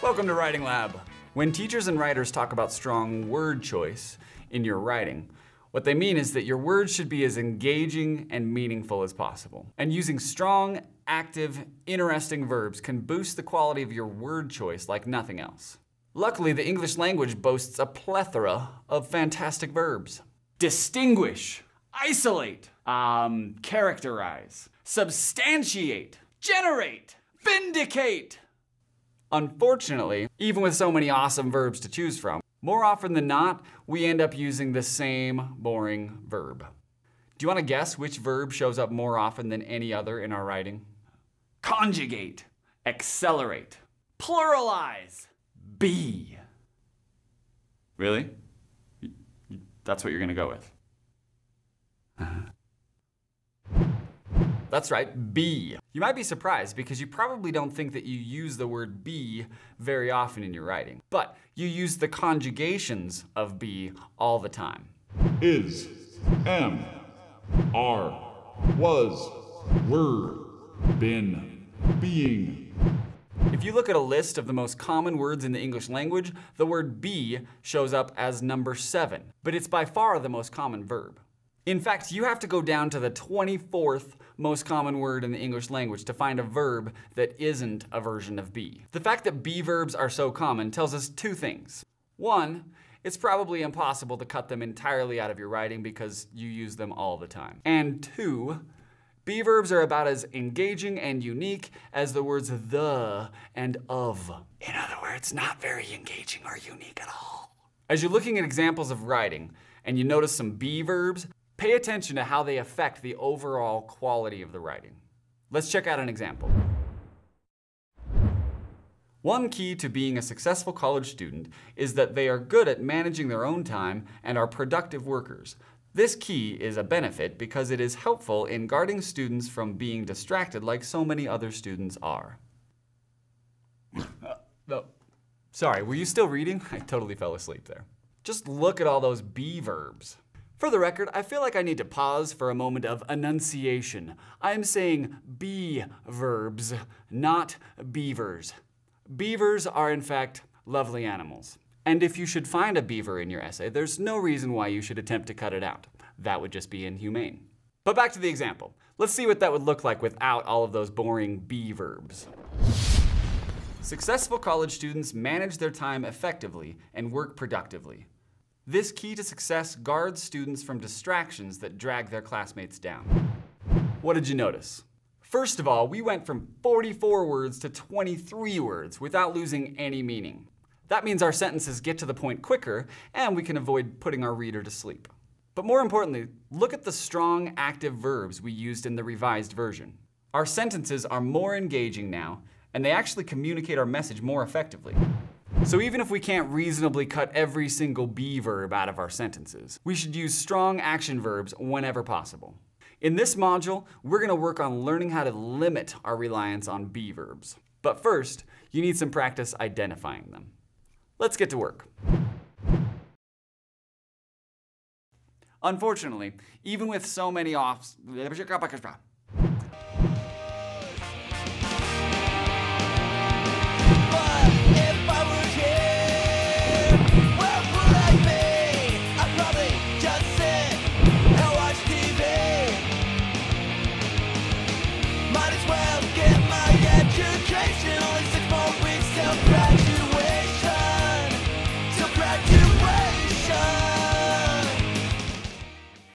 Welcome to Writing Lab. When teachers and writers talk about strong word choice in your writing, what they mean is that your words should be as engaging and meaningful as possible. And using strong, active, interesting verbs can boost the quality of your word choice like nothing else. Luckily, the English language boasts a plethora of fantastic verbs. Distinguish, isolate, characterize, substantiate, generate, vindicate. Unfortunately, even with so many awesome verbs to choose from, more often than not, we end up using the same boring verb. Do you want to guess which verb shows up more often than any other in our writing? Conjugate, accelerate, pluralize, be. Really? That's what you're going to go with? That's right, be. You might be surprised because you probably don't think that you use the word be very often in your writing, but you use the conjugations of be all the time. Is, am, are, was, were, been, being. If you look at a list of the most common words in the English language, the word be shows up as number 7, but it's by far the most common verb. In fact, you have to go down to the 24th most common word in the English language to find a verb that isn't a version of be. The fact that be verbs are so common tells us two things. One, it's probably impossible to cut them entirely out of your writing because you use them all the time. And two, be verbs are about as engaging and unique as the words the and of. In other words, not very engaging or unique at all. As you're looking at examples of writing and you notice some be verbs, pay attention to how they affect the overall quality of the writing. Let's check out an example. One key to being a successful college student is that they are good at managing their own time and are productive workers. This key is a benefit because it is helpful in guarding students from being distracted like so many other students are. Sorry, were you still reading? I totally fell asleep there. Just look at all those be verbs. For the record, I feel like I need to pause for a moment of enunciation. I'm saying be verbs, not beavers. Beavers are in fact lovely animals. And if you should find a beaver in your essay, there's no reason why you should attempt to cut it out. That would just be inhumane. But back to the example. Let's see what that would look like without all of those boring be verbs. Successful college students manage their time effectively and work productively. This key to success guards students from distractions that drag their classmates down. What did you notice? First of all, we went from 44 words to 23 words without losing any meaning. That means our sentences get to the point quicker and we can avoid putting our reader to sleep. But more importantly, look at the strong active verbs we used in the revised version. Our sentences are more engaging now and they actually communicate our message more effectively. So even if we can't reasonably cut every single be verb out of our sentences, we should use strong action verbs whenever possible. In this module, we're going to work on learning how to limit our reliance on be verbs. But first, you need some practice identifying them. Let's get to work. Unfortunately, even with so many